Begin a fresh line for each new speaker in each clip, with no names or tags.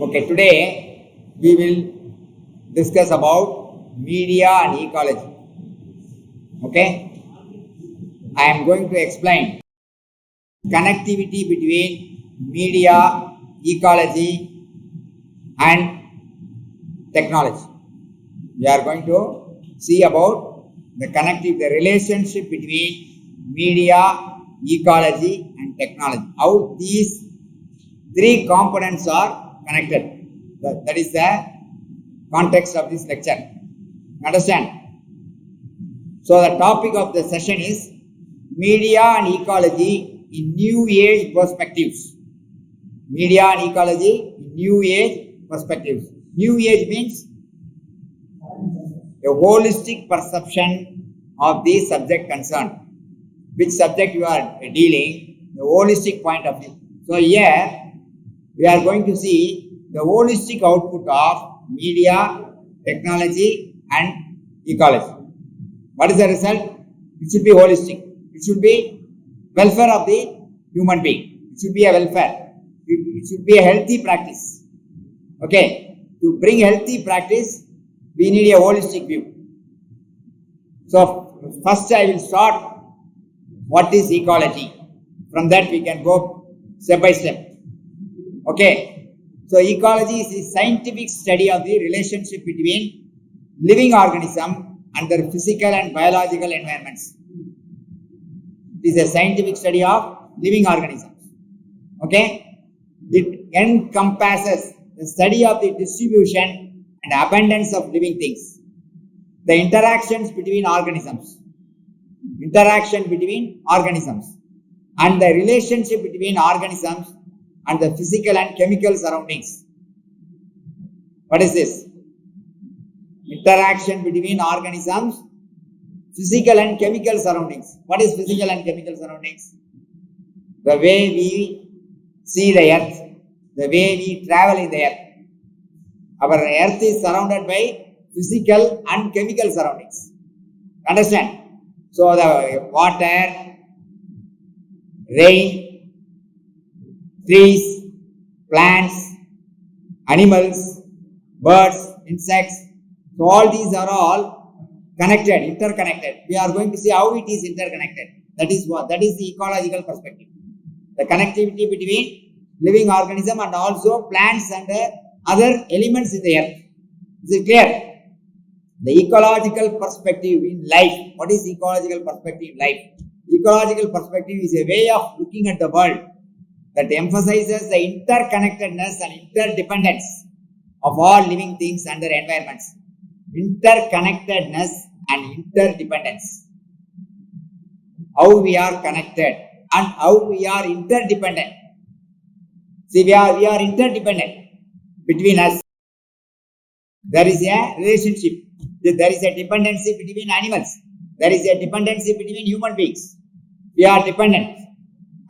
Okay, today we will discuss about media and ecology. Okay, I am going to explain connectivity between media, ecology and technology. We are going to see about the relationship between media, ecology and technology. How these three components are connected. That is the context of this lecture. Understand? So the topic of the session is media and ecology in new age perspectives. Media and ecology in new age perspectives. New age means a holistic perception of the subject concerned. Which subject you are dealing, the holistic point of view. So here we are going to see the holistic output of media, technology and ecology. What is the result? It should be holistic. It should be welfare of the human being. It should be a welfare. It should be a healthy practice. Okay. To bring healthy practice, we need a holistic view. So first I will start what is ecology. From that we can go step by step. Okay. So ecology is the scientific study of the relationship between living organism and their physical and biological environments. It is a scientific study of living organisms. Okay. It encompasses the study of the distribution and abundance of living things, the interactions between organisms, and the relationship between organisms and the physical and chemical surroundings. What is this? Interaction between organisms, physical and chemical surroundings. What is physical and chemical surroundings? The way we see the earth, the way we travel in the earth. Our earth is surrounded by physical and chemical surroundings. Understand? So the water, rain, trees, plants, animals, birds, insects. So all these are all connected, interconnected. We are going to see how it is interconnected. That is the ecological perspective. The connectivity between living organism and also plants and other elements in the earth. Is it clear? The ecological perspective in life. What is ecological perspective in life? Ecological perspective is a way of looking at the world that emphasizes the interconnectedness and interdependence of all living things and their environments. Interconnectedness and interdependence. How we are connected and how we are interdependent. See, we are interdependent between us. There is a relationship. There is a dependency between animals. There is a dependency between human beings. We are dependent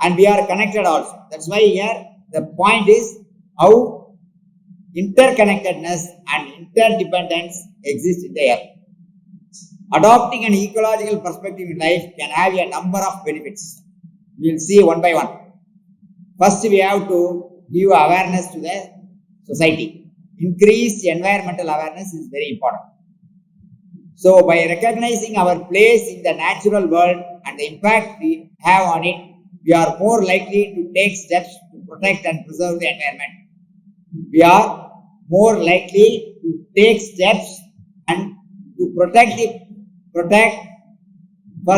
and we are connected also. That's why here the point is how interconnectedness and interdependence exist in the earth. Adopting an ecological perspective in life can have a number of benefits. We will see one by one. First, we have to give awareness to the society. Increased environmental awareness is very important. So, by recognizing our place in the natural world and the impact we have on it, we are more likely to take steps to protect and preserve the environment. We are more likely to take steps and to protect for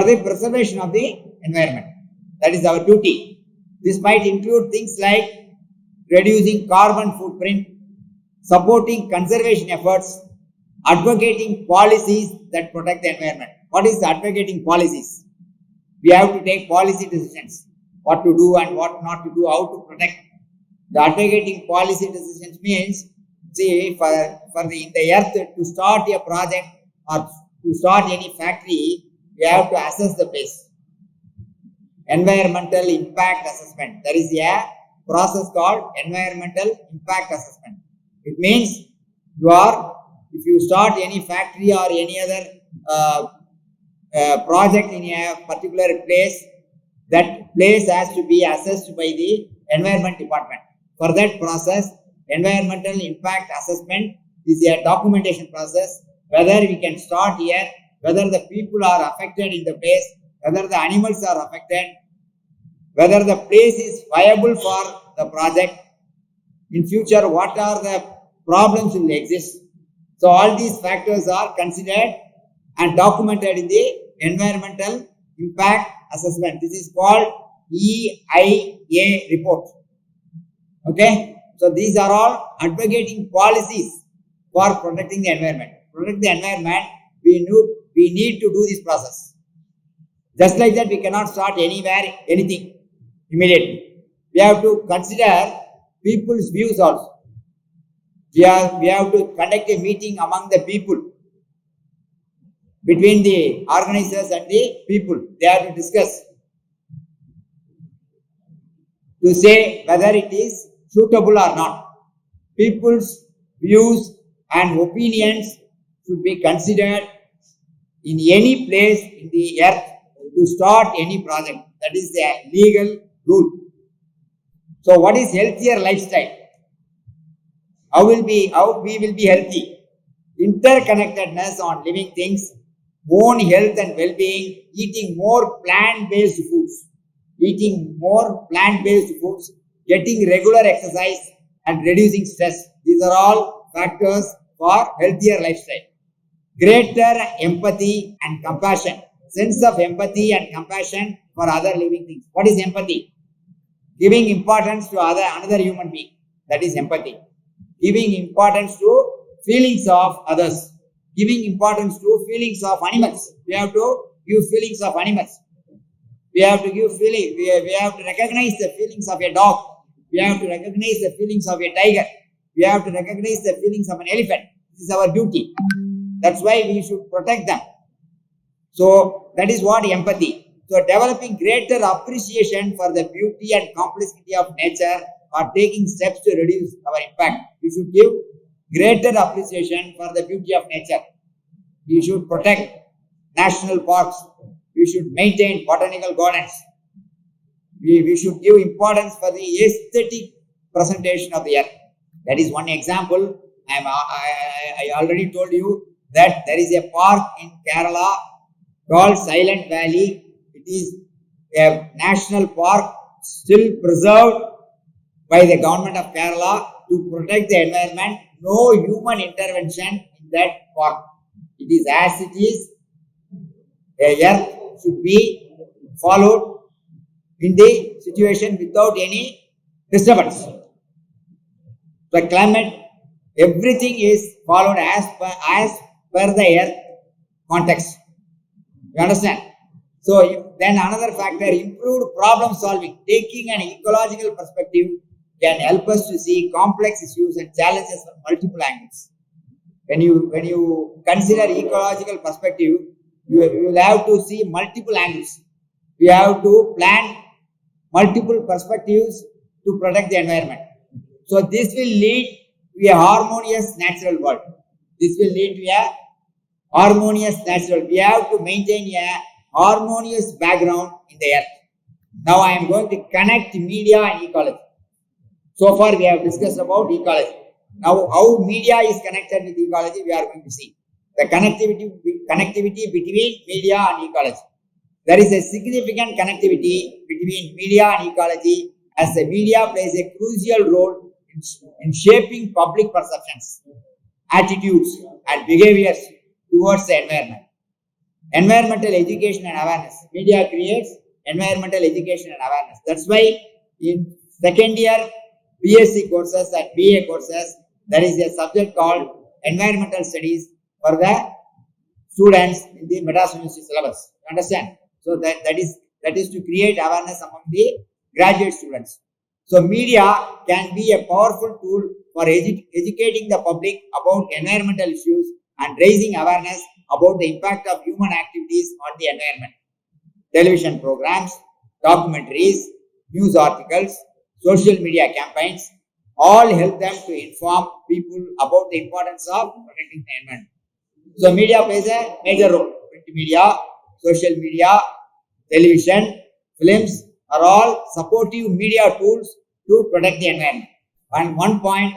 the preservation of the environment. That is our duty. This might include things like reducing carbon footprint, supporting conservation efforts, advocating policies that protect the environment. What is advocating policies? We have to take policy decisions, what to do and what not to do, how to protect. The advocating policy decisions means, see, for the earth to start a project or to start any factory, we have to assess the place. Environmental impact assessment. There is a process called environmental impact assessment. It means if you start any factory or any other project in a particular place, that place has to be assessed by the environment department. For that process, environmental impact assessment is a documentation process, whether we can start here, whether the people are affected in the place, whether the animals are affected, whether the place is viable for the project. In future, what are the problems will exist? So all these factors are considered and documented in the environmental impact assessment. This is called EIA report. Okay, so these are all advocating policies for protecting the environment. Protect the environment, we need to do this process. Just like that, we cannot start anywhere, anything immediately. We have to consider people's views also. We have to conduct a meeting among the people, between the organizers and the people. They have to discuss to say whether it is suitable or not. People's views and opinions should be considered in any place in the earth to start any project. That is the legal rule. So what is healthier lifestyle? How we will be healthy? Interconnectedness on living things, own health and well-being, eating more plant-based foods, getting regular exercise and reducing stress. These are all factors for healthier lifestyle. Greater empathy and compassion. Sense of empathy and compassion for other living things. What is empathy? Giving importance to another human being. That is empathy. Giving importance to feelings of others. Giving importance to feelings of animals. We have to give feelings of animals. We have to give feeling. We have to recognize the feelings of a dog. We have to recognize the feelings of a tiger. We have to recognize the feelings of an elephant. This is our duty. That's why we should protect them. So that is what empathy. So developing greater appreciation for the beauty and complexity of nature or taking steps to reduce our impact. We should give greater appreciation for the beauty of nature. We should protect national parks. We should maintain botanical gardens. We should give importance for the aesthetic presentation of the earth. That is one example. I already told you that there is a park in Kerala called Silent Valley. It is a national park still preserved by the government of Kerala to protect the environment. No human intervention in that park. It is as it is. The earth should be followed in the situation without any disturbance. The climate, everything is followed as per the earth context. You understand? So then another factor, improved problem solving. Taking an ecological perspective can help us to see complex issues and challenges from multiple angles. When you consider ecological perspective, you will have to see multiple angles. We have to plan multiple perspectives to protect the environment. So this will lead to a harmonious natural world. This will lead to a harmonious natural. We have to maintain a harmonious background in the earth. Now I am going to connect media and ecology. So far we have discussed about ecology. Now how media is connected with ecology, we are going to see. The connectivity between media and ecology. There is a significant connectivity between media and ecology, as the media plays a crucial role in shaping public perceptions, attitudes and behaviors towards the environment. Environmental education and awareness. Media creates environmental education and awareness. That's why in second year BSc courses and BA courses, there is a subject called environmental studies for the students in the Madras University syllabus. You understand? So that is to create awareness among the graduate students. So media can be a powerful tool for educating the public about environmental issues and raising awareness about the impact of human activities on the environment. Television programs, documentaries, news articles, social media campaigns, all help them to inform people about the importance of protecting the environment. So media plays a major role. Print media, social media, television, films are all supportive media tools to protect the environment. And one point,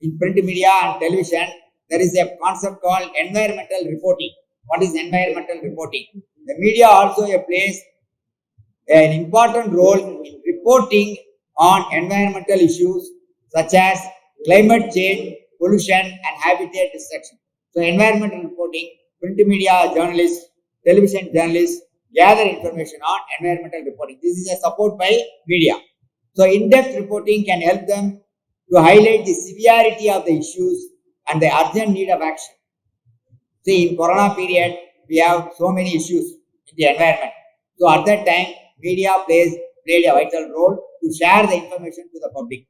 in print media and television, there is a concept called environmental reporting. What is environmental reporting? The media also plays an important role in reporting on environmental issues such as climate change, pollution, and habitat destruction. So, environmental reporting, print media journalists, television journalists gather information on environmental reporting. This is a support by media. So, in-depth reporting can help them to highlight the severity of the issues and the urgent need of action. See, in Corona period, we have so many issues in the environment. So, at that time, media played a vital role to share the information to the public.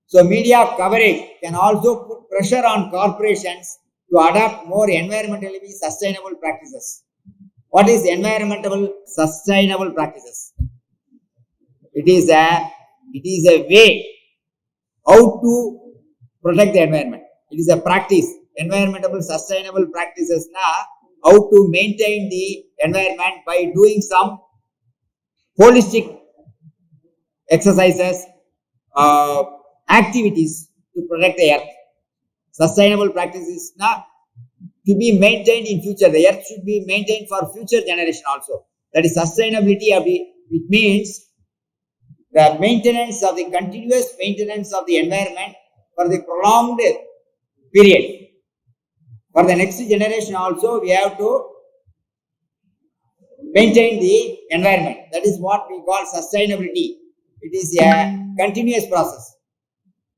So, media coverage can also put pressure on corporations to adopt more environmentally sustainable practices. What is environmental sustainable practices? It is a way how to protect the environment. It is a practice. Environmental sustainable practices now how to maintain the environment by doing some holistic exercises, activities to protect the earth. Sustainable practices now to be maintained in future. The earth should be maintained for future generation also. That is sustainability of it means the maintenance of the continuous maintenance of the environment for the prolonged period. For the next generation also, we have to maintain the environment. That is what we call sustainability. It is a continuous process.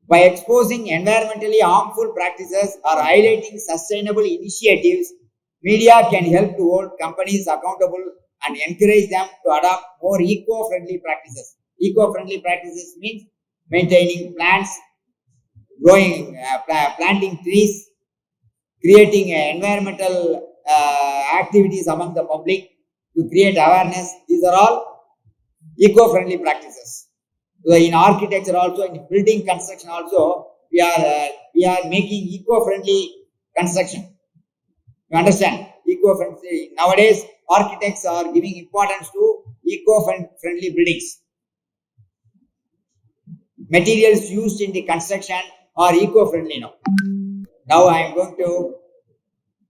By exposing environmentally harmful practices or highlighting sustainable initiatives, media can help to hold companies accountable and encourage them to adopt more eco-friendly practices. Eco-friendly practices means maintaining plants, planting trees, creating environmental activities among the public to create awareness. These are all eco-friendly practices. So in architecture also, in building construction also, we are making eco-friendly construction. You understand? Eco-friendly. Nowadays, architects are giving importance to eco-friendly buildings. Materials used in the construction are eco-friendly now. Now I am going to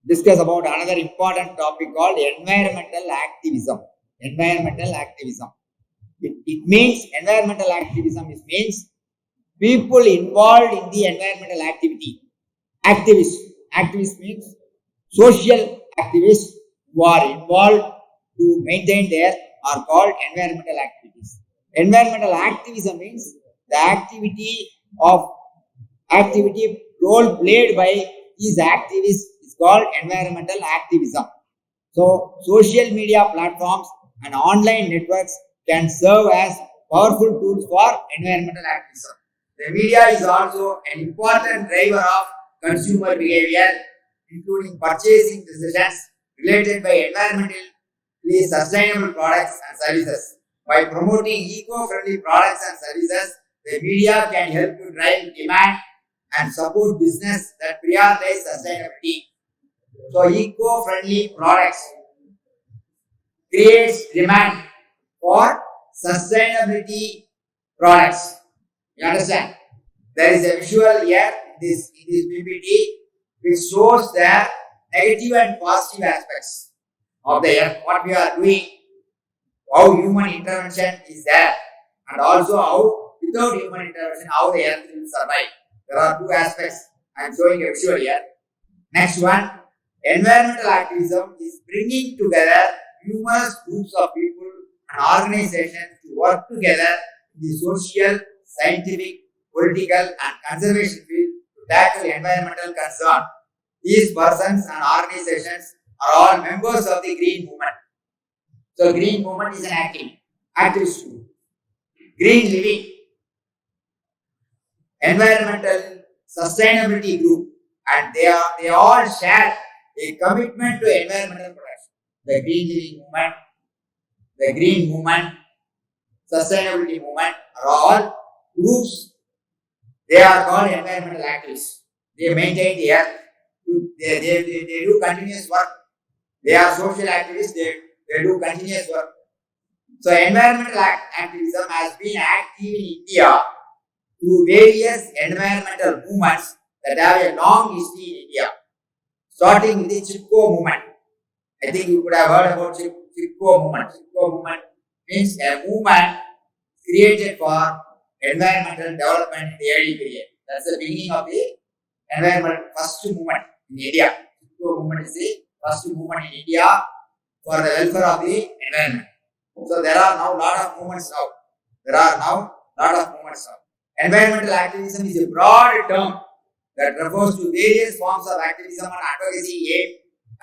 discuss about another important topic called environmental activism. Environmental activism. It means environmental activism means people involved in the environmental activity. Activists. Activists means social activists who are involved to maintain their are called environmental activities. Environmental activism means the activity role played by these activists is called environmental activism. So, social media platforms and online networks can serve as powerful tools for environmental activism. The media is also an important driver of consumer behavior, including purchasing decisions related by environmentally sustainable products and services. By promoting eco-friendly products and services, the media can help to drive demand and support business that prioritize sustainability. So, eco-friendly products creates demand for sustainability products. You understand? There is a visual here in this PPT which shows the negative and positive aspects of the earth, what we are doing, how human intervention is there, and also how without human intervention, how the earth will survive. There are two aspects. I am showing a visual here. Next one, environmental activism is bringing together numerous groups of people and organizations to work together in the social, scientific, political, and conservation field to tackle environmental concern. These persons and organizations are all members of the Green Movement. So, Green Movement is an activist group. Green Living, environmental sustainability group, and they all share a commitment to environmental protection. The Green Living Movement, the Green Movement, Sustainability Movement are all groups. They are called environmental activists. They maintain the earth. They do continuous work. They are social activists. They do continuous work. So, environmental activism has been active in India through various environmental movements that have a long history in India, starting with the Chipko movement. I think you could have heard about Chipko movement. Chipko movement means a movement created for environmental development in the early period. That's the beginning of the environment first movement in India. Chipko movement is the first movement in India for the welfare of the environment. So there are now lot of movements now. Environmental activism is a broad term that refers to various forms of activism and advocacy aimed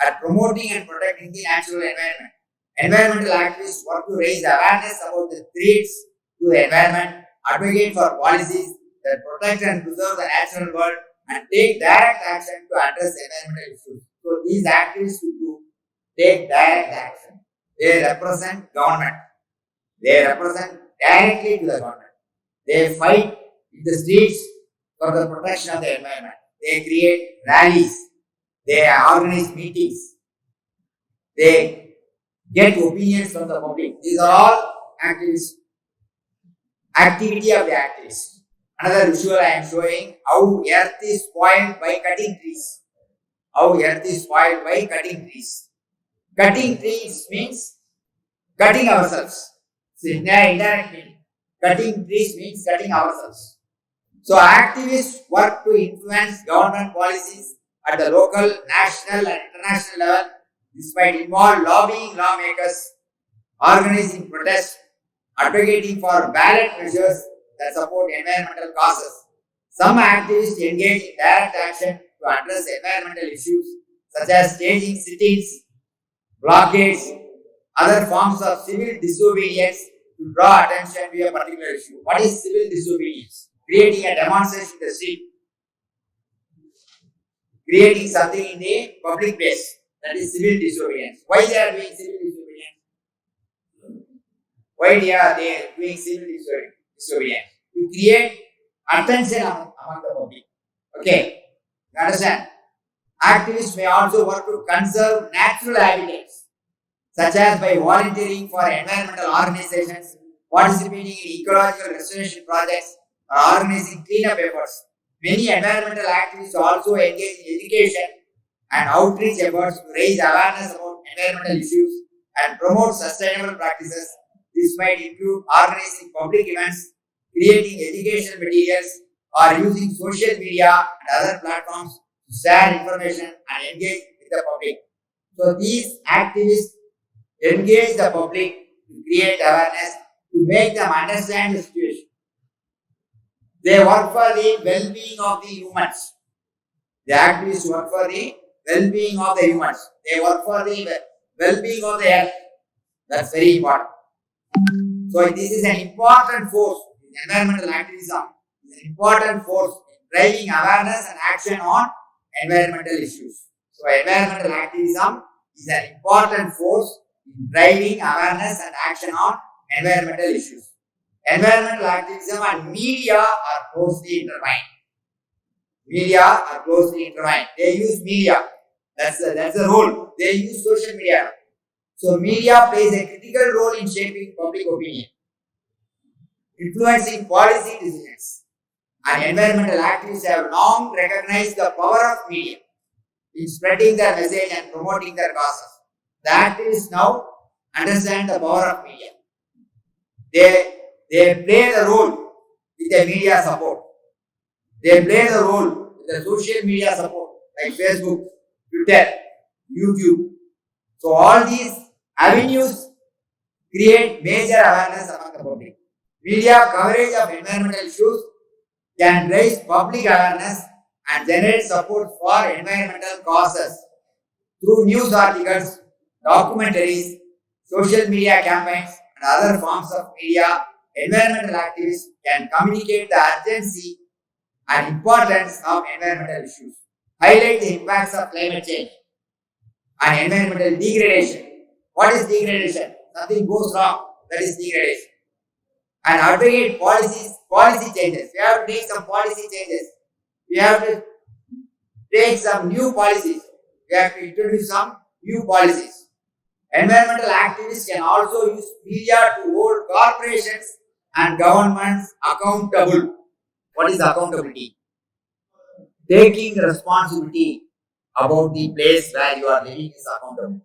at promoting and protecting the natural environment. Environmental activists work to raise awareness about the threats to the environment, advocate for policies that protect and preserve the natural world, and take direct action to address environmental issues. So these activists do take direct action. They represent government. They represent directly to the government. They fight in the streets for the protection of the environment. They create rallies. They organize meetings. They get opinions from the public. These are all activists. Activity of the activists. Another visual I am showing how earth is spoiled by cutting trees. How earth is spoiled by cutting trees. Cutting trees means cutting ourselves. So indirect meaning. Cutting trees means cutting ourselves. So activists work to influence government policies at the local, national and international level. This might involve lobbying lawmakers, organizing protests, advocating for ballot measures that support environmental causes. Some activists engage in direct action to address environmental issues such as staging sit-ins, blockades, other forms of civil disobedience to draw attention to a particular issue. What is civil disobedience? Creating a demonstration in the street, creating something in the public place. That is civil disobedience. Why they are doing civil disobedience? Why they are doing civil disobedience? To create attention among the public. Okay, you understand? Activists may also work to conserve natural habitats, such as by volunteering for environmental organizations, participating in ecological restoration projects, or organizing cleanup efforts. Many environmental activists also engage in education and outreach efforts to raise awareness about environmental issues and promote sustainable practices. This might include organizing public events, creating educational materials, or using social media and other platforms to share information and engage with the public. So these activists engage the public to create awareness, to make them understand the situation. They work for the well-being of the humans. The activists work for the well-being of the humans. They work for the well-being of the earth. That's very important. So this is an important force. Environmental activism is an important force in driving awareness and action on environmental issues. So environmental activism is an important force in driving awareness and action on environmental issues. Environmental activism and media are closely intertwined. They use media. That's the role. They use social media. So media plays a critical role in shaping public opinion, influencing policy decisions. And environmental activists have long recognized the power of media in spreading their message and promoting their causes. The activists now understand the power of media. They play the role with the media support. They play the role with the social media support like Facebook, Twitter, YouTube. So all these avenues create major awareness among the public. Media coverage of environmental issues can raise public awareness and generate support for environmental causes through news articles, documentaries, social media campaigns, and other forms of media. Environmental activists can communicate the urgency and importance of environmental issues, highlight the impacts of climate change and environmental degradation. What is degradation? Something goes wrong, that is degradation. And advocate policy changes. We have to make some policy changes. We have to take some new policies. We have to introduce some new policies. Environmental activists can also use media to hold corporations and governments accountable. What is accountability? taking responsibility about the place where you are living is accountable.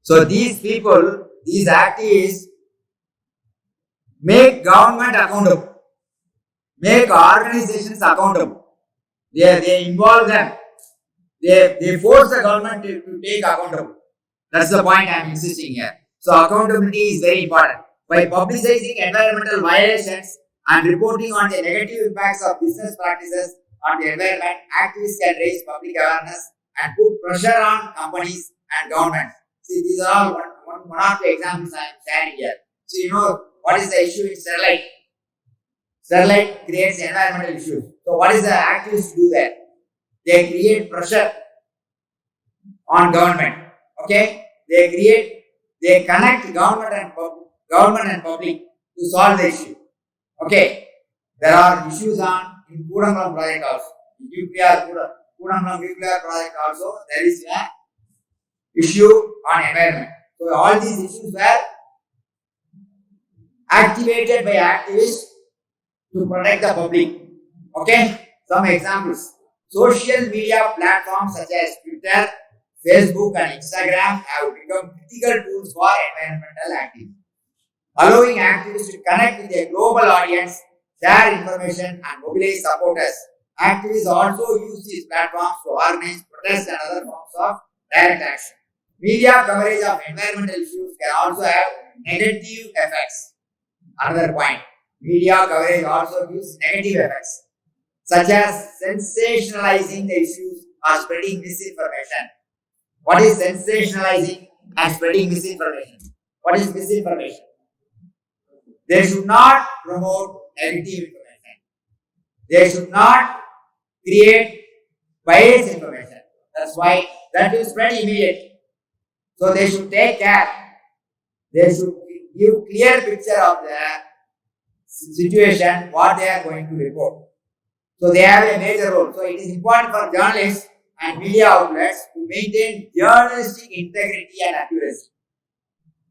So these people, these activists, make government accountable, make organizations accountable. They involve them. They force the government to take accountable. That's the point I am insisting here. So accountability is very important. By publicizing environmental violations and reporting on the negative impacts of business practices on the environment, activists can raise public awareness and put pressure on companies and governments. See, these are all one or two examples I am sharing here. So you know what is the issue in Sterlite? Sterlite creates environmental issues. So what is the activists do there? They create pressure on government. Okay, they connect government and public to solve the issue. Okay, there are issues on in Kudangalam project also. Kudangalam nuclear project also there is an issue on environment. So all these issues were activated by activists to protect the public. Okay, some examples. Social media platforms such as Twitter, Facebook and Instagram have become critical tools for environmental activism, allowing activists to connect with a global audience, share information and mobilize supporters. Activists also use these platforms to organize protests and other forms of direct action. Media coverage of environmental issues can also have negative effects. Another point, media coverage also gives negative effects, such as sensationalizing the issues or spreading misinformation. What is sensationalizing and spreading misinformation? What is misinformation? They should not promote negative information. They should not create biased information. That's why that will spread immediately. So they should take care. They should give clear picture of the situation, what they are going to report. So they have a major role. So it is important for journalists and media outlets to maintain journalistic integrity and accuracy.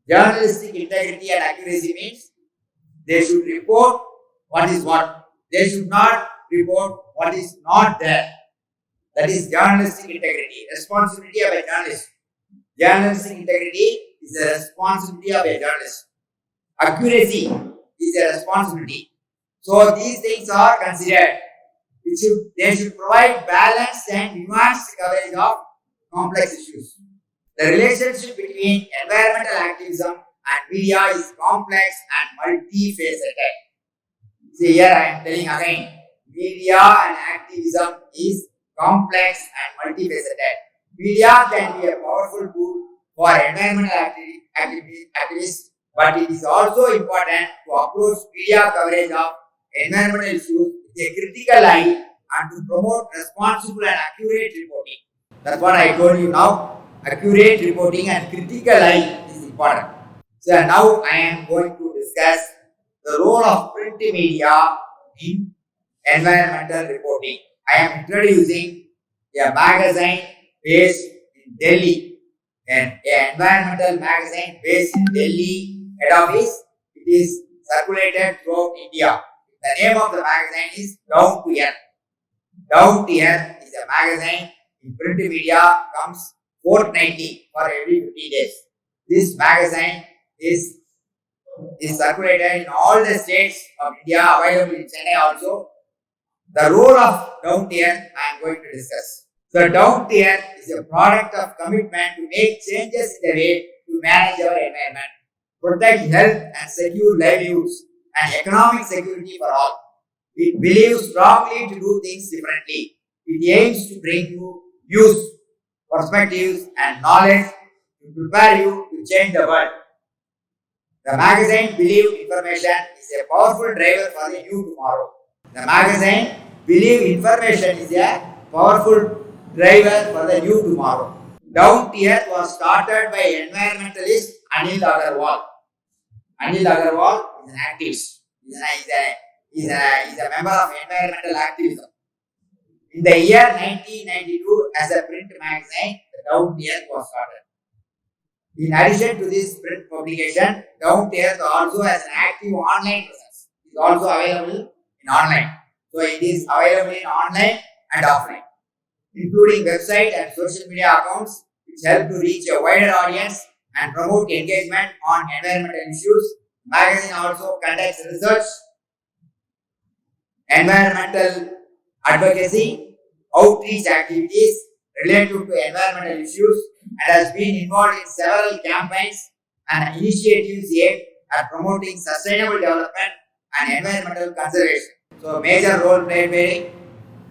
Journalistic integrity and accuracy means they should report what is what. They should not report what is not there. That is journalistic integrity, responsibility of a journalist. Journalistic integrity is the responsibility of a journalist. Accuracy is a responsibility. So these things are considered. They should provide balanced and nuanced coverage of complex issues. The relationship between environmental activism and media is complex and multifaceted. See, here I am telling again, media and activism is complex and multifaceted. Media can be a powerful tool for environmental activists, but it is also important to approach media coverage of environmental issues with a critical eye and to promote responsible and accurate reporting. That's what I told you now. Accurate reporting and critical eye is important. So now I am going to discuss the role of print media in environmental reporting. I am introducing a magazine based in Delhi, an environmental magazine based in Delhi head office. It is circulated throughout India. The name of the magazine is Down to Earth. Down to Earth is a magazine in print media, comes fortnightly for every 50 days. This magazine is circulated in all the states of India, available in Chennai also. The role of Down to Earth I am going to discuss. So Down to Earth is a product of commitment to make changes in the way to manage our environment, protect health and secure livelihoods and economic security for all. It believes strongly to do things differently. It aims to bring you views, perspectives and knowledge to prepare you to change the world. The magazine Believe Information is a powerful driver for the new tomorrow. The magazine Believe Information is a powerful driver for the new tomorrow. Down to Earth was started by environmentalist Anil Agarwal. Anil Agarwal is an activist. He is a member of environmental activism. In the year 1992, as a print magazine, the Down to Earth was started. In addition to this print publication, Down to Earth also has an active online presence. It is also available in online. So it is available in online and offline, including website and social media accounts, which help to reach a wider audience and promote engagement on environmental issues. Magazine also conducts research, environmental advocacy, outreach activities related to environmental issues, and has been involved in several campaigns and initiatives aimed at promoting sustainable development and environmental conservation. So, major role played by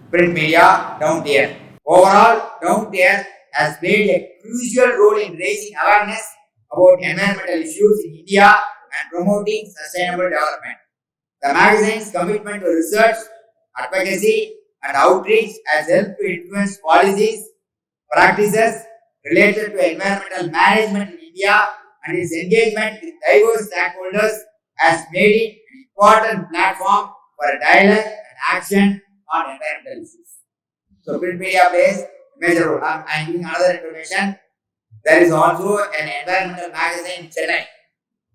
print media down there. Overall, down there has played a crucial role in raising awareness about environmental issues in India and promoting sustainable development. The magazine's commitment to research, advocacy, and outreach has helped to influence policies, practices related to environmental management in India, and its engagement with diverse stakeholders has made it an important platform for dialogue and action on environmental issues. So, print media plays a major role. I am giving another information. There is also an environmental magazine in Chennai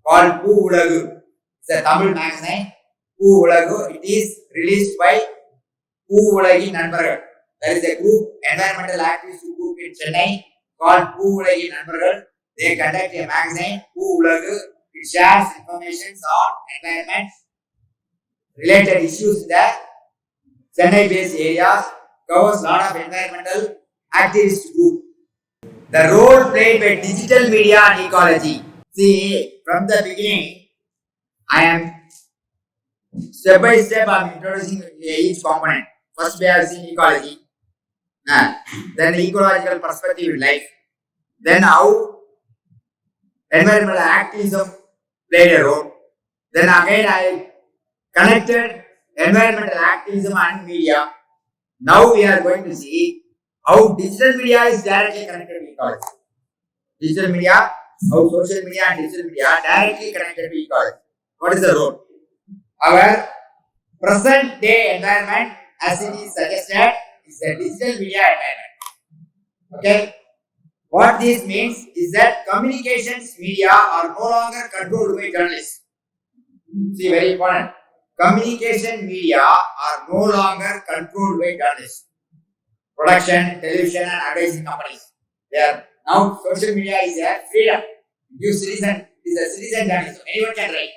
called Poo Ulagu. It's a Tamil magazine. Poo Ulagu. It is released by Poo Ulagi Nanbargal. There is a group, environmental activist group in Chennai called Poo Ulagi Nanbargal. They conduct a magazine, Poo Ulagu. It shares information on environment related issues in the Chennai-based areas, covers a lot of environmental activist group. The role played by digital media and ecology. See, from the beginning, I am step by step I am introducing each component. First we have seen ecology, then the ecological perspective in life, then how environmental activism played a role. Then again I connected environmental activism and media. Now we are going to see how digital media is directly connected to ecology. Digital media, how social media and digital media are directly connected to ecology. What is the role? Our present day environment, as it is suggested, is the digital media environment. Okay? What this means is that communications media are no longer controlled by journalists. See, very important. Communication media are no longer controlled by journalists. Production, television, and advertising companies. They are now social media is a freedom. Gives citizen is a citizen journalism. Anyone can write.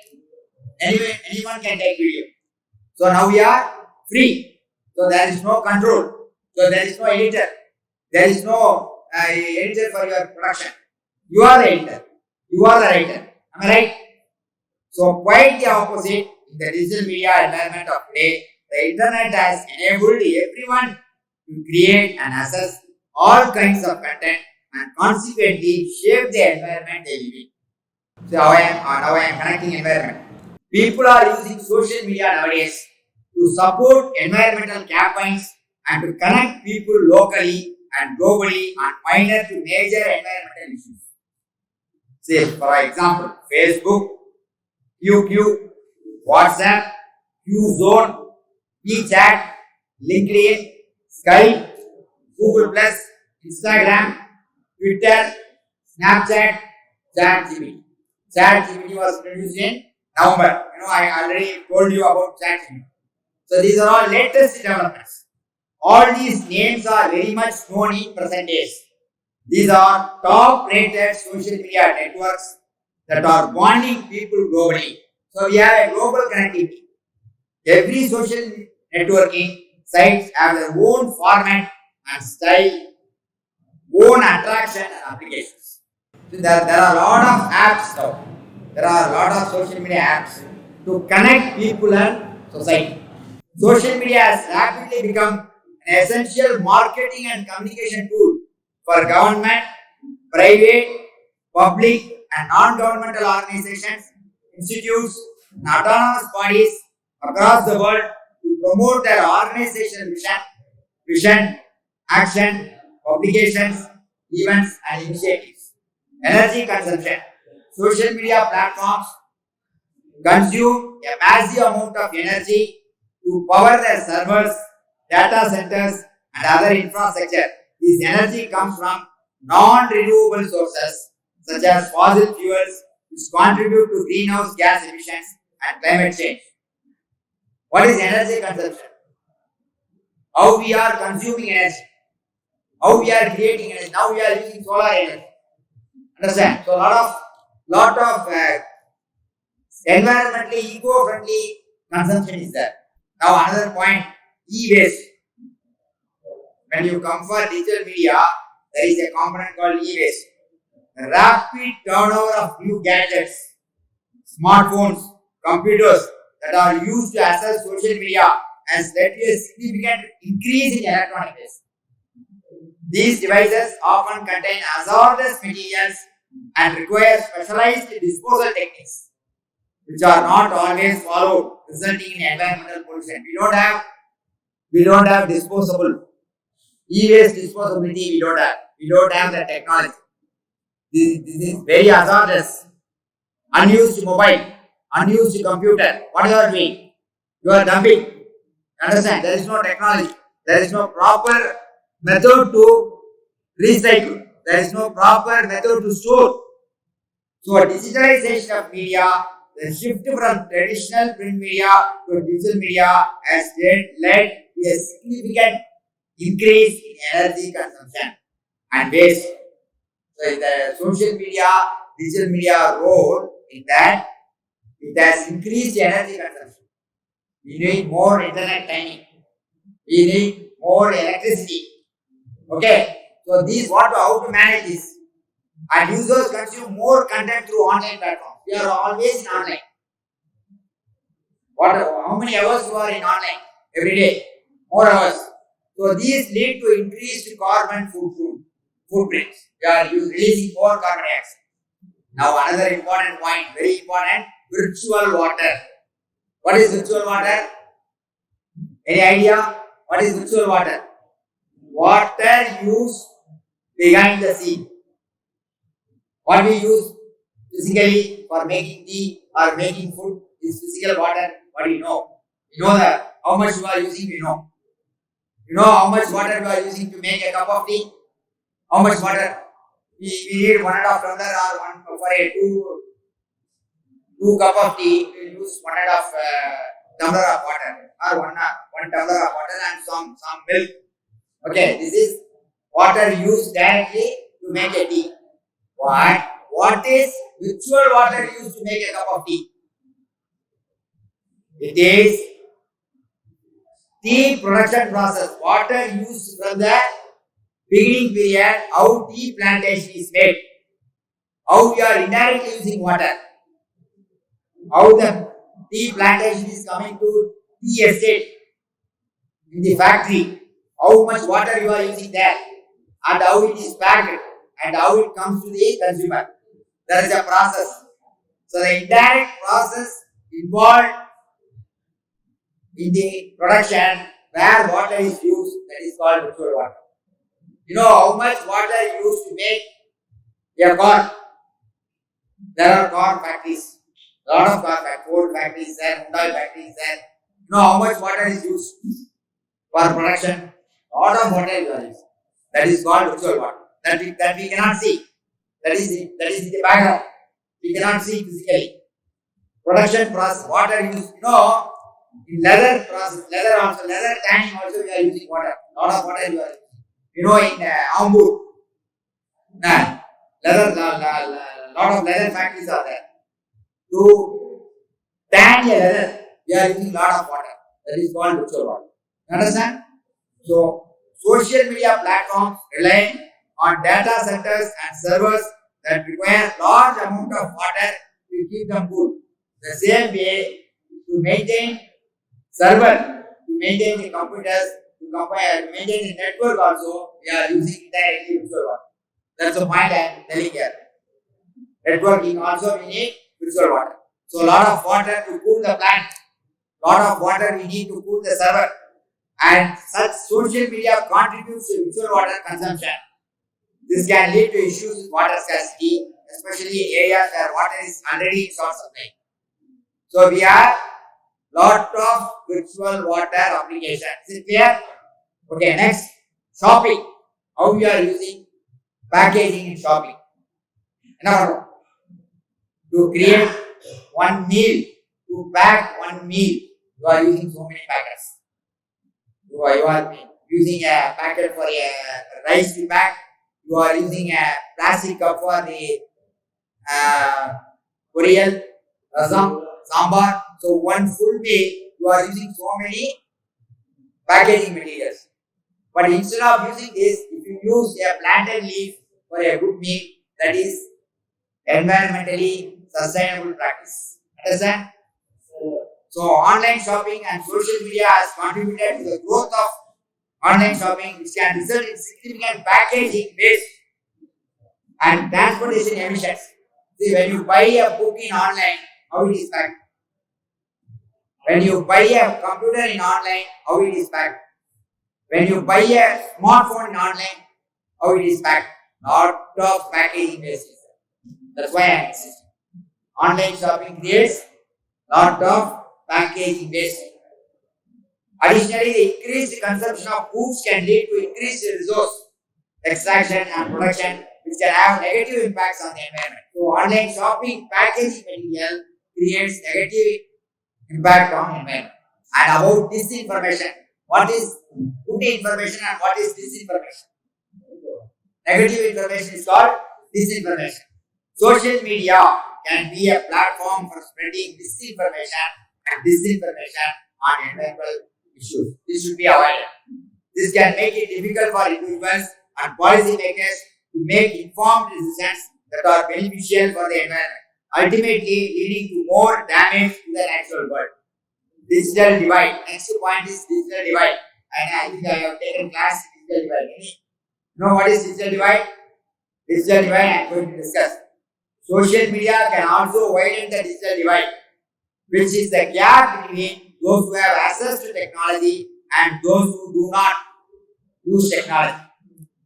Anyone can take video. So now we are free. So there is no control. So there is no editor. There is no editor for your production. You are the editor. You are the writer. Am I right? So quite the opposite in the digital media environment of today. The internet has enabled everyone to create and access all kinds of content and consequently shape the environment they live in. So how I am connecting environment. People are using social media nowadays to support environmental campaigns and to connect people locally and globally on minor to major environmental issues. Say, for example, Facebook, QQ, WhatsApp, Qzone, WeChat, LinkedIn, Skype, Google Plus, Instagram, Twitter, Snapchat, ChatGPT. ChatGPT was produced in November. I already told you about ChatGPT. So these are all latest developments. All these names are very much known in present days. These are top-rated social media networks that are bonding people globally. So we have a global connectivity. Every social networking sites have their own format and style, own attraction and applications. So there are a lot of apps now. There are a lot of social media apps to connect people and society. Social media has rapidly become an essential marketing and communication tool for government, private, public and non-governmental organizations, institutes and autonomous bodies across the world to promote their organizational vision, action, publications, events and initiatives. Energy consumption. Social media platforms consume a massive amount of energy to power their servers, data centers and other infrastructure. This energy comes from non-renewable sources such as fossil fuels which contribute to greenhouse gas emissions and climate change. What is energy consumption? how we are consuming energy, how we are creating energy. Now we are using solar energy. Understand? So lot of environmentally eco-friendly consumption is there. Now another point, e-waste. When you come for digital media, there is a component called e-waste. The rapid turnover of new gadgets, smartphones, computers that are used to access social media has led to a significant increase in electronic waste. These devices often contain hazardous materials and require specialized disposal techniques, which are not always followed, resulting in environmental pollution. We don't have disposable e-waste disposability. We don't have. We don't have the technology. This is very hazardous. Unused mobile, unused computer. What you are doing? You are dumping. Understand? There is no technology. There is no proper method to recycle. There is no proper method to store. So, digitalization of media, the shift from traditional print media to digital media has led to a significant increase in energy consumption and waste. So, in the social media, digital media role in that, it has increased energy consumption. We need more internet timing. We need more electricity. Okay. So, these how to manage this. And users consume more content through online platforms. We are always in online. How many hours you are in online every day? More hours. So these lead to increased carbon footprints. We are releasing more carbon dioxide. Now another important point, very important, virtual water. What is virtual water? Any idea? What is virtual water? Water used behind the scene. What we use physically for making tea or making food is physical water. What do you know? You know that how much you are using, you know. You know how much water you are using to make a cup of tea? How much water? We need 1.5 tumbler or one for a two cup of tea. We use 1.5 tumbler of water or one tumbler of water and some milk. Okay, this is water used directly to make a tea. What is virtual water used to make a cup of tea? It is tea production process. Water used from the beginning period, how tea plantation is made. How we are indirectly using water. How the tea plantation is coming to tea estate in the factory. How much water you are using there. And how it is packed. And how it comes to the consumer. There is a process. So the indirect process involved in the production where water is used, that is called virtual water. You know how much water is used to make a car? There are car factories. A lot of car factories, Ford factories there, Hyundai factories there. You know how much water is used for production? A lot of water is used. That is called virtual water. That we cannot see. That is in the background. We cannot see physically. Production process, water use. You know, in leather process, leather tanning also we are using water. Lot of water you are using. You know, in Hamburg, lot of leather factories are there. To tan a leather, we are using lot of water. That is called virtual water. You understand? So, social media platforms rely on data centers and servers that require large amount of water to keep them cool. The same way, to maintain server, to maintain the computers, to maintain the network also, we are using indirectly virtual water. That's the point I am telling here. Networking also we need virtual water. So a lot of water to cool the plant, lot of water we need to cool the server, and such social media contributes to virtual water consumption. This can lead to issues with water scarcity, especially in areas where water is already in short supply. So we have lot of virtual water applications. Is it clear? Okay, next, shopping. How we are using packaging in shopping. Now, to create one meal, to pack one meal, you are using so many packets. You are using a packet for a rice to pack. You are using a plastic cup for the Korean, rasam, sambar. So one full day you are using so many packaging materials. But instead of using this, if you use a plantain leaf for a good meal, that is environmentally sustainable practice. Understand? So online shopping and social media has contributed to the growth of online shopping, which can result in significant packaging waste and transportation emissions. See, when you buy a book in online, how it is packed? When you buy a computer in online, how it is packed? When you buy a smartphone in online, how it is packed? Lot of packaging waste. That's why I am insisting. Online shopping creates lot of packaging waste. Additionally, the increased consumption of foods can lead to increased resource extraction and production, which can have negative impacts on the environment. So, online shopping packaging material creates negative impact on environment. And about disinformation, what is good information and what is disinformation? Negative information is called disinformation. Social media can be a platform for spreading misinformation and disinformation on environmental issues. This should be avoided. This can make it difficult for individuals and policymakers to make informed decisions that are beneficial for the environment, ultimately leading to more damage to the natural world. Digital divide. Next point is digital divide. And I think I have taken class digital divide. You know what is digital divide? Digital divide I am going to discuss. Social media can also widen the digital divide, which is the gap between those who have access to technology and those who do not use technology.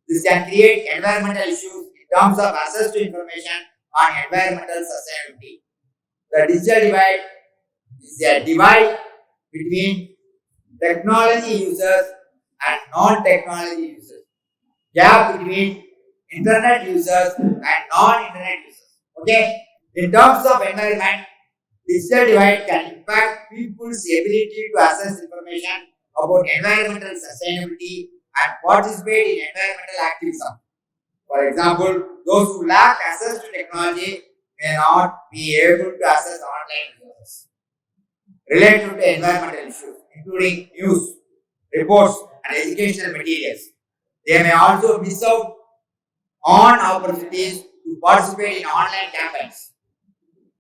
This can create environmental issues in terms of access to information on environmental sustainability. The digital divide is a divide between technology users and non-technology users. Gap between internet users and non-internet users. Okay? In terms of environment, digital divide can impact people's ability to access information about environmental sustainability and participate in environmental activism. For example, those who lack access to technology may not be able to access online resources related to environmental issues, including news, reports, and educational materials. They may also miss out on opportunities to participate in online campaigns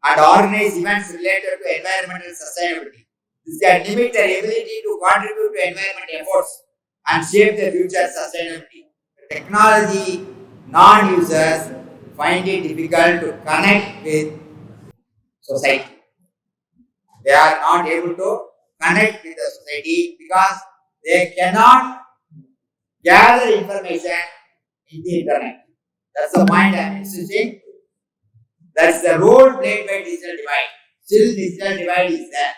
and organize events related to environmental sustainability. This can limit their ability to contribute to environment efforts and shape their future sustainability. The technology non-users find it difficult to connect with society. They are not able to connect with the society because they cannot gather information in the internet. That's the point I am insisting. That's the role played by digital divide. Still, digital divide is there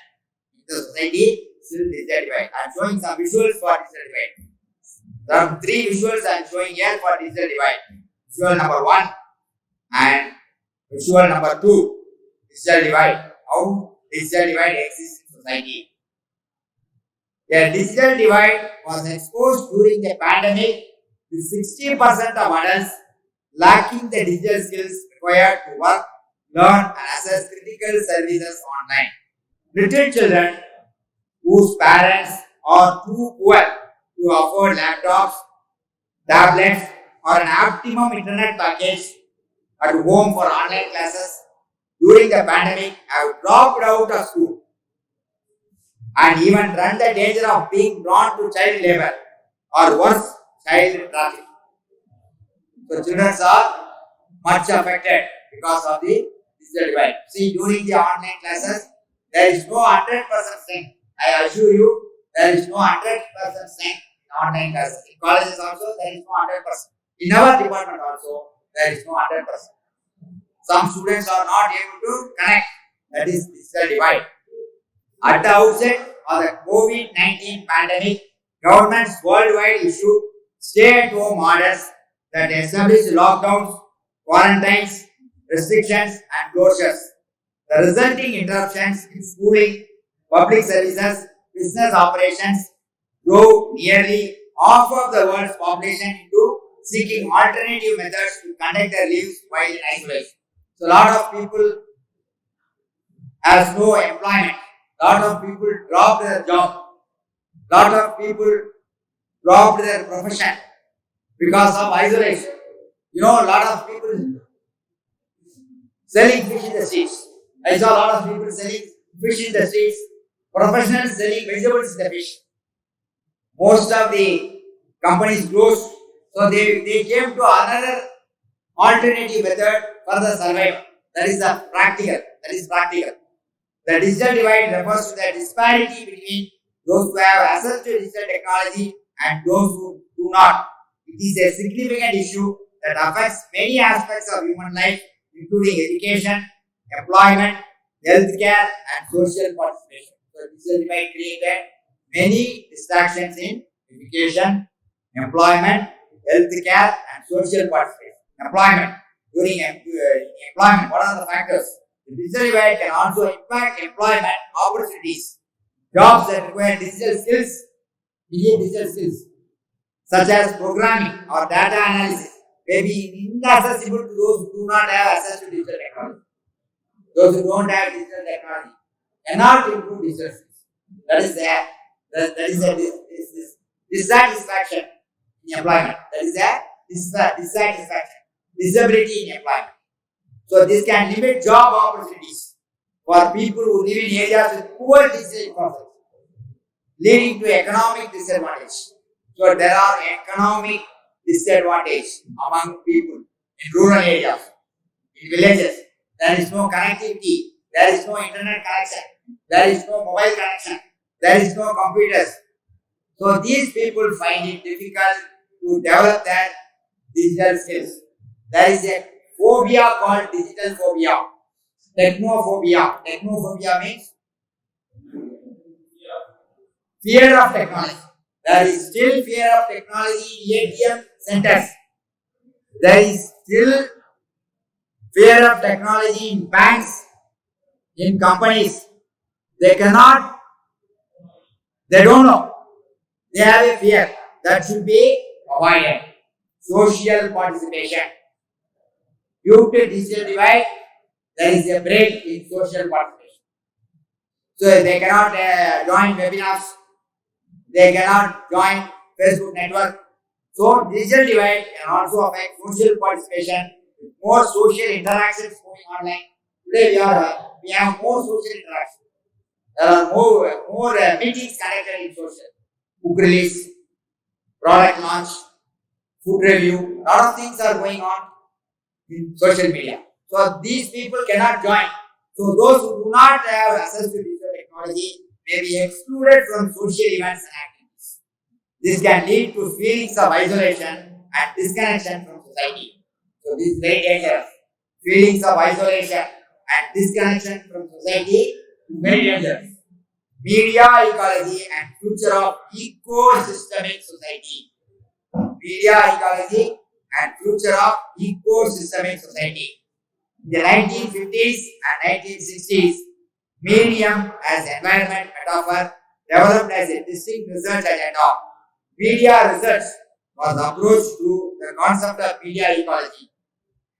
in the society. Still, digital divide. I am showing some visuals for digital divide. There are 3 visuals I am showing here for digital divide. Visual number 1 and visual number 2. Digital divide. How digital divide exists in society. The digital divide was exposed during the pandemic with 60% of adults lacking the digital skills required to work, learn, and access critical services online. Little children whose parents are too poor to afford laptops, tablets, or an optimum internet package at home for online classes during the pandemic have dropped out of school and even run the danger of being drawn to child labor or worse, child trafficking. So children are much affected because of the digital divide. See, during the online classes, there is no 100% strength. I assure you, there is no 100% strength in online classes. In colleges also, there is no 100%. In our department also, there is no 100%. Some students are not able to connect. That is digital divide. At the outset of the COVID-19 pandemic, governments worldwide issued stay-at-home orders that established lockdowns, quarantines, restrictions, and closures. The resulting interruptions in schooling, public services, business operations drove nearly half of the world's population into seeking alternative methods to conduct their lives while in isolation. So, a lot of people has no employment. Lot of people dropped their job. Lot of people dropped their profession because of isolation. You know, a lot of people selling fish in the streets. I saw a lot of people selling fish in the streets. Professionals selling vegetables in the fish. Most of the companies closed, so they came to another alternative method for the survival. That is the practical. That is practical. The digital divide refers to the disparity between those who have access to digital technology and those who do not. It is a significant issue that affects many aspects of human life, including education, employment, healthcare, and social participation. So, digital divide created many distractions in education, employment, healthcare, and social participation. Employment. During employment, what are the factors? The digital divide can also impact employment opportunities. Jobs that require digital skills, digital skills, such as programming or data analysis, may be inaccessible to those who do not have access to digital technology. Those who don't have digital technology cannot improve digital skills. That is a dissatisfaction in employment. That is a dissatisfaction, disability in employment. So this can limit job opportunities for people who live in areas with poor digital infrastructure, leading to economic disadvantage. So there are economic disadvantage among people in rural areas, in villages. There is no connectivity, there is no internet connection, there is no mobile connection, there is no computers. So these people find it difficult to develop their digital skills. There is a phobia called digital phobia. Technophobia. Technophobia means fear of technology. There is still fear of technology in ATM centers. There is still fear of technology in banks, in companies. They cannot, they don't know. They have a fear that should be avoided. Social participation. Due to digital divide, there is a break in social participation. So they cannot join webinars, they cannot join Facebook network. So digital divide can also affect social participation, with more social interactions going online. Today we have more social interactions. There are more meetings connected in social. Book release, product launch, food review, a lot of things are going on in social media. So these people cannot join. So those who do not have access to digital technology may be excluded from social events and activities. This can lead to feelings of isolation and disconnection from society. So this is very dangerous. Feelings of isolation and disconnection from society is very dangerous. Media ecology and future of ecosystemic society. Media ecology and future of ecosystemic society. In the 1950s and 1960s, medium as environment metaphor developed as a distinct research agenda. Media research was approached through the concept of media ecology,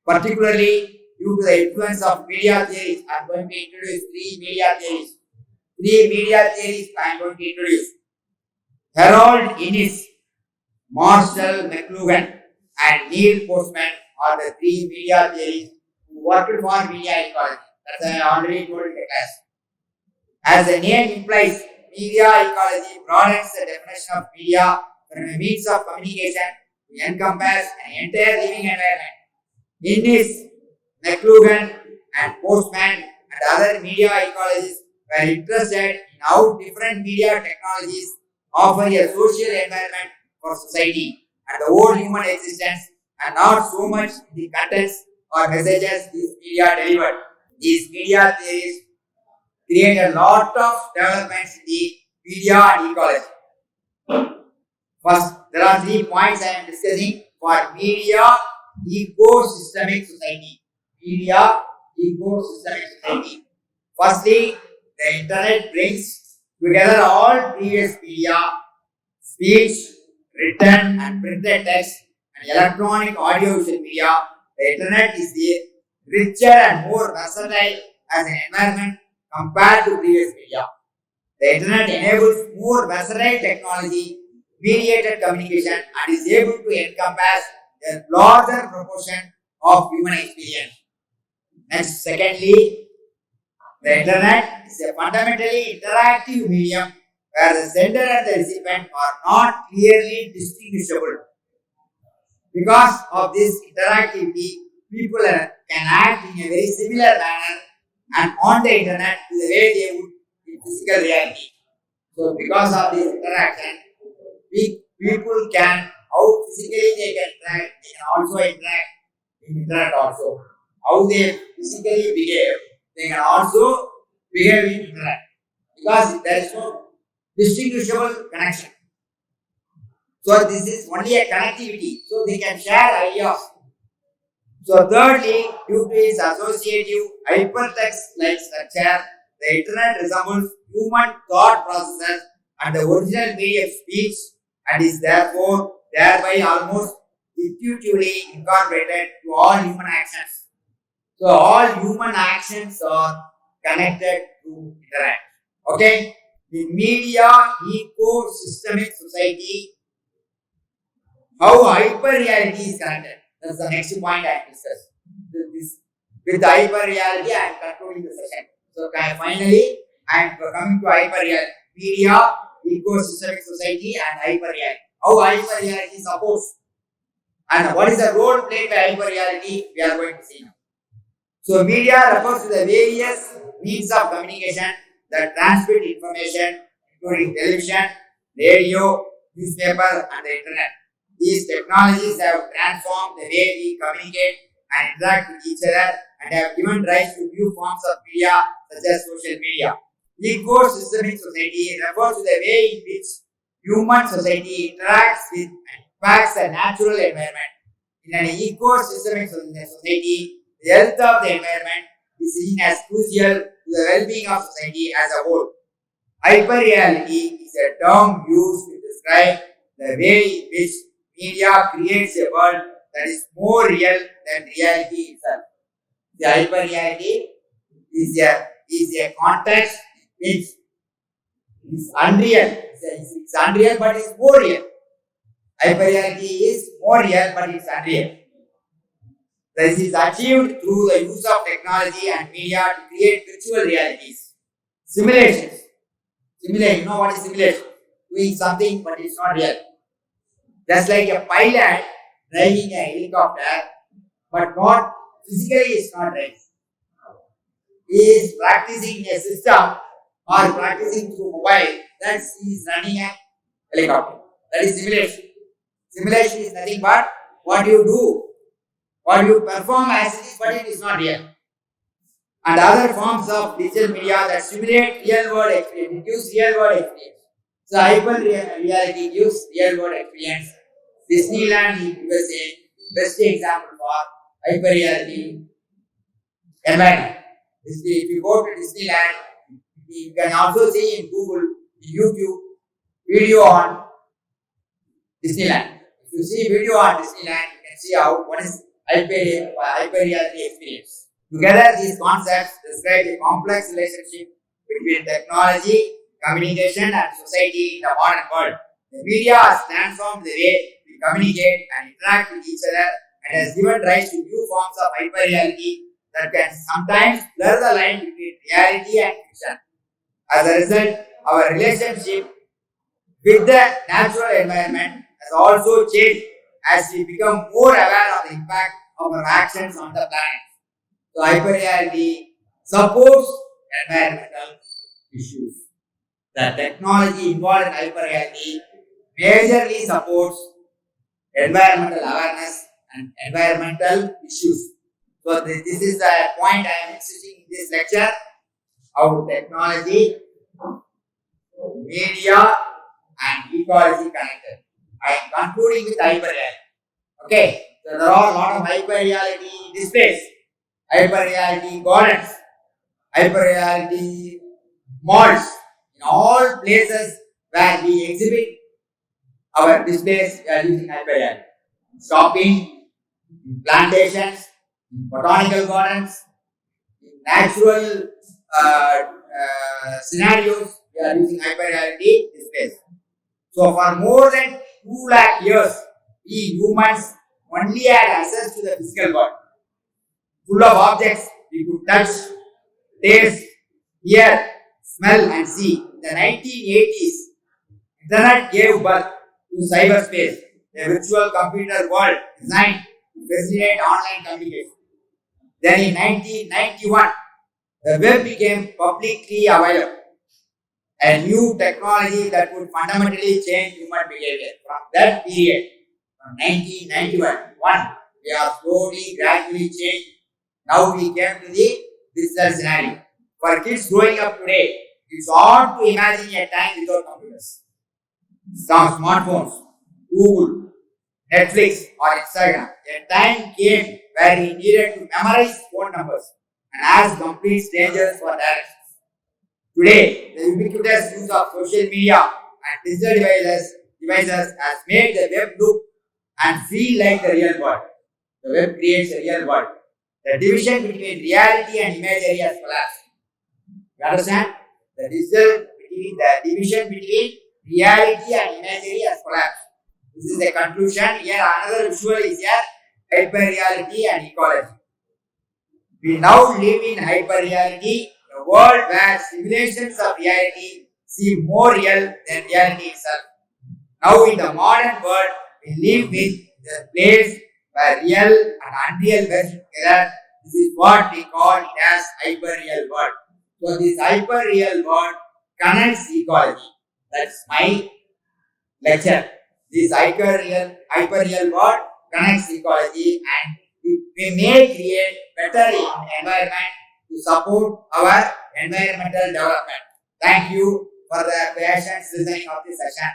particularly due to the influence of media theories. I am going to introduce three media theories. I am going to introduce. Harold Innis, Marshall McLuhan, and Neil Postman are the three media theories who worked for media ecology. That's I already told in the class. As the name implies, media ecology broadens the definition of media from a means of communication to encompass an entire living environment. Innis, McLuhan, and Postman and other media ecologists were interested in how different media technologies offer a social environment for society and the whole human existence, and not so much the contents or messages these media delivered. These media theories create a lot of developments in the media and ecology. First, there are 3 points I am discussing for media ecosystemic society. Media ecosystemic society. Firstly, the internet brings together all previous media, speech, written and printed text, and electronic audio-visual media, the internet is the richer and more versatile as an environment compared to previous media. The internet enables more versatile technology, mediated communication, and is able to encompass a larger proportion of human experience. Next, secondly, the internet is a fundamentally interactive medium where the sender and the recipient are not clearly distinguishable. Because of this interactivity, people can act in a very similar manner and on the internet to the way they would in physical reality. So, because of this interaction, people can, how physically they can interact, they can also interact in internet also. How they physically behave, they can also behave in internet. Because there is no distinguishable connection. So this is only a connectivity. So they can share ideas. So thirdly, due to its associative hypertext-like structure, the internet resembles human thought processes and the original media of speech and is therefore thereby almost intuitively incorporated to all human actions. So all human actions are connected to internet. Okay? The media ecosystemic society, how hyperreality is connected. That's the next point I discuss. With the hyperreality, I am concluding the session. So finally, I am coming to hyperreality. Media, ecosystemic society, and hyperreality. How hyperreality supports and what is the role played by hyperreality, we are going to see now. So media refers to the various means of communication that transmit information, including television, radio, newspaper, and the internet. These technologies have transformed the way we communicate and interact with each other and have given rise to new forms of media such as social media. Ecosystemic society refers to the way in which human society interacts with and impacts the natural environment. In an ecosystemic society, the health of the environment is seen as crucial to the well-being of society as a whole. Hyperreality is a term used to describe the way in which media creates a world that is more real than reality itself. The hyperreality is a context which is unreal. It's unreal, but it's more real. Hyperreality is more real, but it's unreal. This is achieved through the use of technology and media to create virtual realities. Simulations. You know what is simulation? Doing something, but it's not real. Just like a pilot driving a helicopter, but not physically is not right. He is practicing a system or practicing through mobile that he is running a helicopter. That is simulation. Simulation is nothing but what you do, what you perform as it is, but it is not real. And other forms of digital media that simulate real world experience, gives real world experience. So hyper reality gives real world experience. Disneyland in USA is best example for hyper reality environment. If you go to Disneyland, you can also see in Google, in YouTube, video on Disneyland. If you see video on Disneyland, you can see how what is hyper reality experience. Together, these concepts describe a complex relationship between technology, communication, and society in the modern world. The media has transformed the way we communicate and interact with each other and has given rise to new forms of hyperreality that can sometimes blur the line between reality and fiction. As a result, our relationship with the natural environment has also changed as we become more aware of the impact of our actions on the planet. So hyperreality supports environmental issues. The technology involved in hyperreality majorly supports environmental awareness and environmental issues. So this is the point I am insisting in this lecture, how technology, media and ecology connected. I am concluding with hyperreality. Okay, so there are a lot of hyperreality displays, hyperreality gardens, hyperreality malls, in all places where we exhibit our displays, we are using hyperreality. Shopping, in plantations, in botanical gardens, in natural scenarios, we are using hyperreality displays. So for more than 2 lakh years, we humans only had access to the physical world, full of objects we could touch, taste, hear, smell, and see. In the 1980s, Internet gave birth to cyberspace, a virtual computer world designed to facilitate online communication. Then in 1991, the web became publicly available, a new technology that would fundamentally change human behavior. From that period, from 1991, we are slowly, gradually changed. Now we came to the digital scenario. For kids growing up today, it's hard to imagine a time without computers. Some smartphones, Google, Netflix, or Instagram. A time came where we needed to memorize phone numbers and ask complete strangers for directions. Today, the ubiquitous use of social media and digital devices has made the web look and feel like the real world. The web creates a real world. The division between reality and imagery has collapsed. You understand? The division between reality and imagery has collapsed. This is the conclusion. Here another visual is here, hyperreality and ecology. We now live in hyperreality, a world where simulations of reality seem more real than reality itself. Now in the modern world, we live with the place where real and unreal merge together. This is what we call it as hyperreal world. So this hyperreal world connects ecology. That's my lecture. This hyperreal world connects ecology, and we may create better environment to support our environmental development. Thank you for the patience listening of this session.